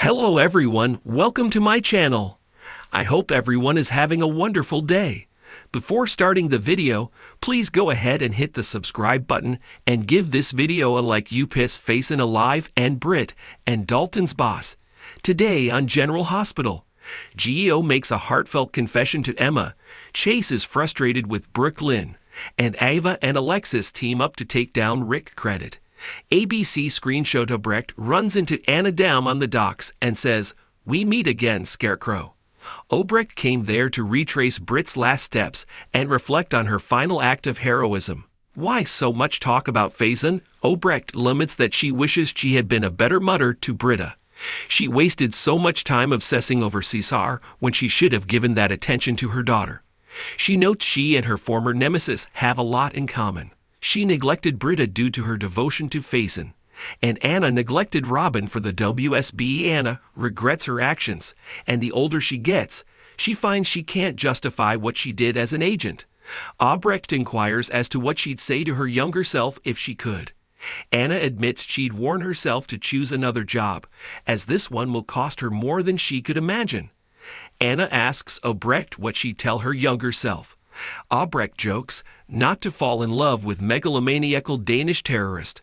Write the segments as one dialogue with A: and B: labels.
A: Hello everyone, welcome to my channel. I hope everyone is having a wonderful day. Before starting the video, please go ahead and hit the subscribe button and give this video a like. You piss Faison alive and Britt and Dalton's boss. Today on General Hospital, Geo makes a heartfelt confession to Emma. Chase is frustrated with Brooklyn, and Ava and Alexis team up to take down Rick credit. ABC screenshot Obrecht runs into Anna down on the docks and says, "We meet again, Scarecrow." Obrecht came there to retrace Britt's last steps and reflect on her final act of heroism. Why so much talk about Faison? Obrecht laments that she wishes she had been a better mother to Britta. She wasted so much time obsessing over Cesar when she should have given that attention to her daughter. She notes she and her former nemesis have a lot in common. She neglected Britta due to her devotion to Faison, and Anna neglected Robin for the WSB. Anna regrets her actions, and the older she gets, she finds she can't justify what she did as an agent. Obrecht inquires as to what she'd say to her younger self if she could. Anna admits she'd warn herself to choose another job, as this one will cost her more than she could imagine. Anna asks Obrecht what she'd tell her younger self. Obrecht jokes not to fall in love with megalomaniacal Danish terrorist.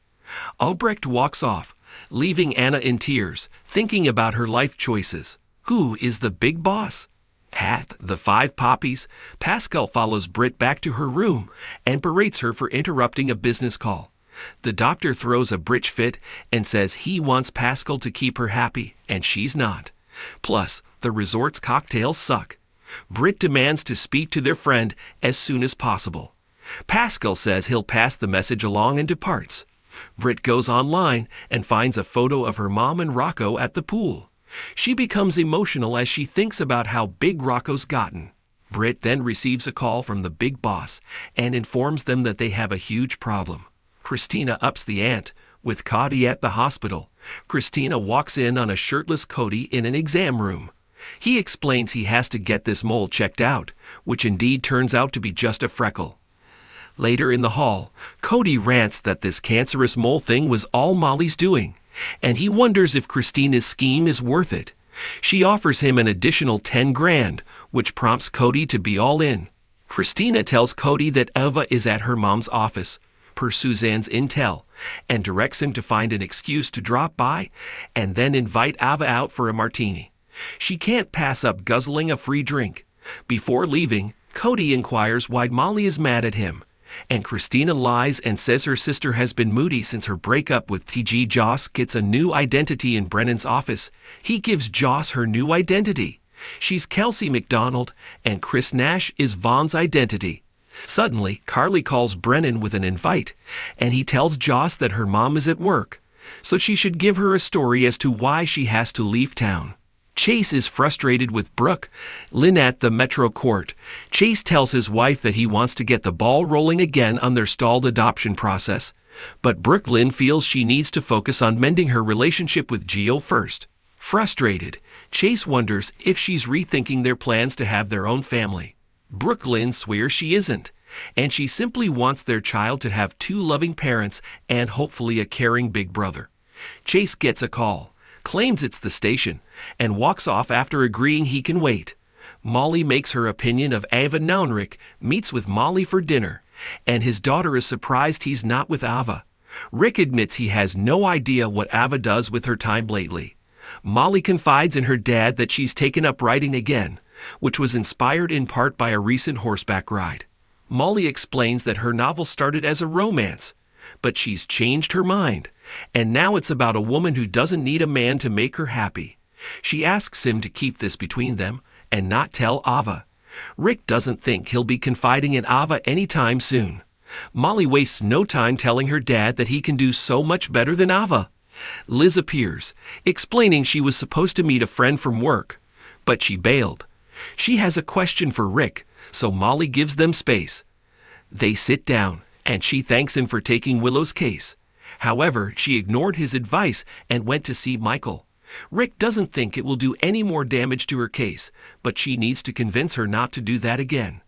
A: Obrecht walks off, leaving Anna in tears, thinking about her life choices. Who is the big boss? At the Five Poppies, Pascal follows Britt back to her room and berates her for interrupting a business call. The doctor throws a Britt fit and says he wants Pascal to keep her happy, and she's not. Plus, the resort's cocktails suck. Britt demands to speak to their friend as soon as possible. Pascal says he'll pass the message along and departs. Britt goes online and finds a photo of her mom and Rocco at the pool. She becomes emotional as she thinks about how big Rocco's gotten. Britt then receives a call from the big boss and informs them that they have a huge problem. Christina ups the ante, with Cody at the hospital. Christina walks in on a shirtless Cody in an exam room. He explains he has to get this mole checked out, which indeed turns out to be just a freckle. Later in the hall, Cody rants that this cancerous mole thing was all Molly's doing, and he wonders if Christina's scheme is worth it. She offers him an additional 10 grand, which prompts Cody to be all in. Christina tells Cody that Eva is at her mom's office, per Suzanne's intel, and directs him to find an excuse to drop by and then invite Ava out for a martini. She can't pass up guzzling a free drink. Before leaving, Cody inquires why Molly is mad at him, and Christina lies and says her sister has been moody since her breakup with TG. Joss gets a new identity in Brennan's office. He gives Joss her new identity. She's Kelsey McDonald, and Chris Nash is Vaughn's identity. Suddenly, Carly calls Brennan with an invite, and he tells Joss that her mom is at work, so she should give her a story as to why she has to leave town. Chase is frustrated with Brooke. Lynn at the Metro Court. Chase tells his wife that he wants to get the ball rolling again on their stalled adoption process, but Brooklyn feels she needs to focus on mending her relationship with Geo first. Frustrated, Chase wonders if she's rethinking their plans to have their own family. Brooklyn swears she isn't, and she simply wants their child to have 2 loving parents and hopefully a caring big brother. Chase gets a call, claims it's the station, and walks off after agreeing he can wait. Molly makes her opinion of Ava Naunrick, meets with Molly for dinner, and his daughter is surprised he's not with Ava. Rick admits he has no idea what Ava does with her time lately. Molly confides in her dad that she's taken up writing again, which was inspired in part by a recent horseback ride. Molly explains that her novel started as a romance, but she's changed her mind, and now it's about a woman who doesn't need a man to make her happy. She asks him to keep this between them and not tell Ava. Rick doesn't think he'll be confiding in Ava anytime soon. Molly wastes no time telling her dad that he can do so much better than Ava. Liz appears, explaining she was supposed to meet a friend from work, but she bailed. She has a question for Rick, so Molly gives them space. They sit down, and she thanks him for taking Willow's case. However, she ignored his advice and went to see Michael. Rick doesn't think it will do any more damage to her case, but she needs to convince her not to do that again.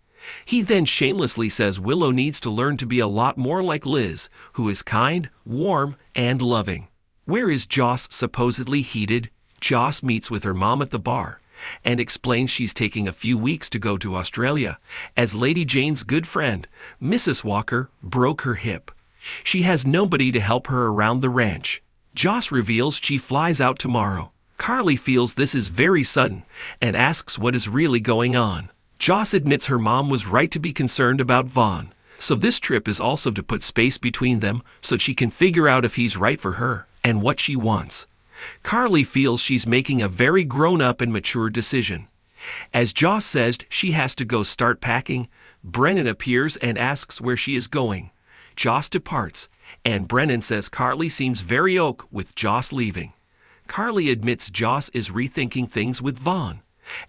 A: He then shamelessly says Willow needs to learn to be a lot more like Liz, who is kind, warm, and loving. Where is Joss supposedly heated? Joss meets with her mom at the bar and explains she's taking a few weeks to go to Australia, as Lady Jane's good friend, Mrs. Walker, broke her hip. She has nobody to help her around the ranch. Joss reveals she flies out tomorrow. Carly feels this is very sudden and asks what is really going on. Joss admits her mom was right to be concerned about Vaughn, so this trip is also to put space between them so she can figure out if he's right for her and what she wants. Carly feels she's making a very grown-up and mature decision. As Joss says she has to go start packing, Brennan appears and asks where she is going. Joss departs, and Brennan says Carly seems very oak with Joss leaving. Carly admits Joss is rethinking things with Vaughn,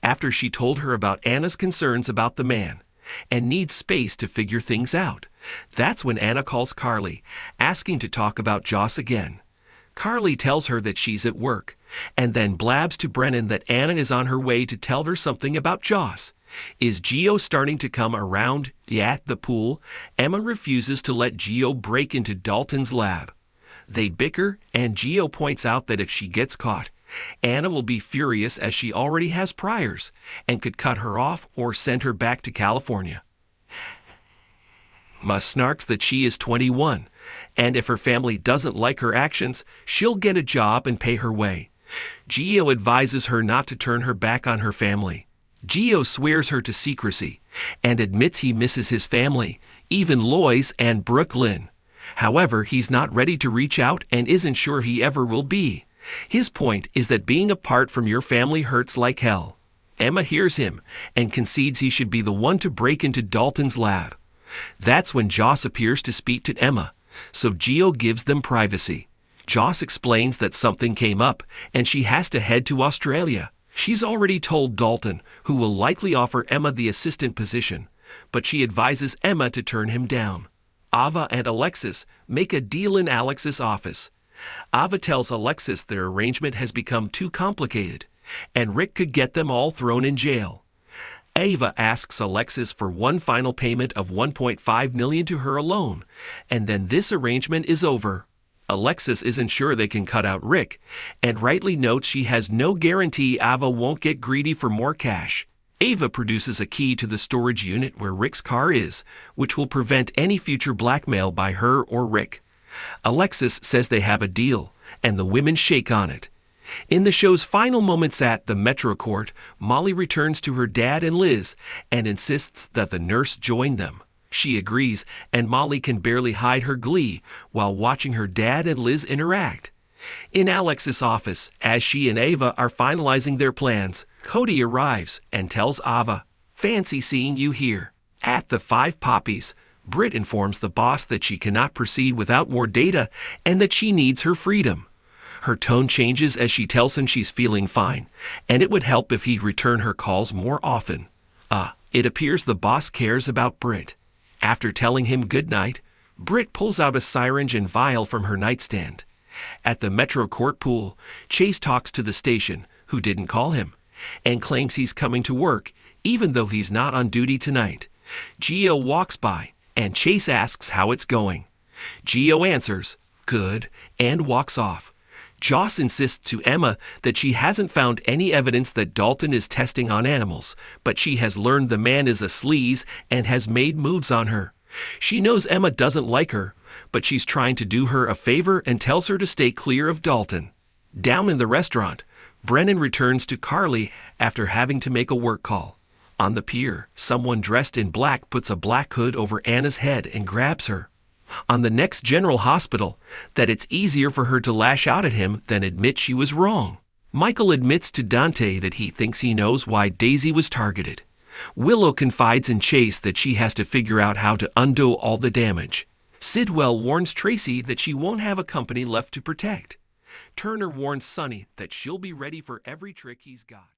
A: after she told her about Anna's concerns about the man, and needs space to figure things out. That's when Anna calls Carly, asking to talk about Joss again. Carly tells her that she's at work, and then blabs to Brennan that Anna is on her way to tell her something about Joss. Is Gio starting to come around at the pool? Emma refuses to let Gio break into Dalton's lab. They bicker, and Gio points out that if she gets caught, Anna will be furious as she already has priors and could cut her off or send her back to California. Emma snarks that she is 21, and if her family doesn't like her actions, she'll get a job and pay her way. Gio advises her not to turn her back on her family. Gio swears her to secrecy and admits he misses his family, even Lois and Brooklyn. However, he's not ready to reach out and isn't sure he ever will be. His point is that being apart from your family hurts like hell. Emma hears him and concedes he should be the one to break into Dalton's lab. That's when Joss appears to speak to Emma, so Gio gives them privacy. Joss explains that something came up and she has to head to Australia. She's already told Dalton, who will likely offer Emma the assistant position, but she advises Emma to turn him down. Ava and Alexis make a deal in Alex's office. Ava tells Alexis their arrangement has become too complicated, and Rick could get them all thrown in jail. Ava asks Alexis for one final payment of $1.5 million to her alone, and then this arrangement is over. Alexis isn't sure they can cut out Rick, and rightly notes she has no guarantee Ava won't get greedy for more cash. Ava produces a key to the storage unit where Rick's car is, which will prevent any future blackmail by her or Rick. Alexis says they have a deal, and the women shake on it. In the show's final moments at the Metro Court, Molly returns to her dad and Liz and insists that the nurse join them. She agrees, and Molly can barely hide her glee while watching her dad and Liz interact. In Alex's office, as she and Ava are finalizing their plans, Cody arrives and tells Ava, "Fancy seeing you here." At the Five Poppies, Britt informs the boss that she cannot proceed without more data and that she needs her freedom. Her tone changes as she tells him she's feeling fine, and it would help if he'd return her calls more often. It appears the boss cares about Britt. After telling him goodnight, Britt pulls out a syringe and vial from her nightstand. At the Metro Court pool, Chase talks to the station, who didn't call him, and claims he's coming to work, even though he's not on duty tonight. Gio walks by, and Chase asks how it's going. Gio answers, "Good," and walks off. Joss insists to Emma that she hasn't found any evidence that Dalton is testing on animals, but she has learned the man is a sleaze and has made moves on her. She knows Emma doesn't like her, but she's trying to do her a favor and tells her to stay clear of Dalton. Down in the restaurant, Brennan returns to Carly after having to make a work call. On the pier, someone dressed in black puts a black hood over Anna's head and grabs her. On the next General Hospital, that it's easier for her to lash out at him than admit she was wrong. Michael admits to Dante that he thinks he knows why Daisy was targeted. Willow confides in Chase that she has to figure out how to undo all the damage. Sidwell warns Tracy that she won't have a company left to protect. Turner warns Sonny that she'll be ready for every trick he's got.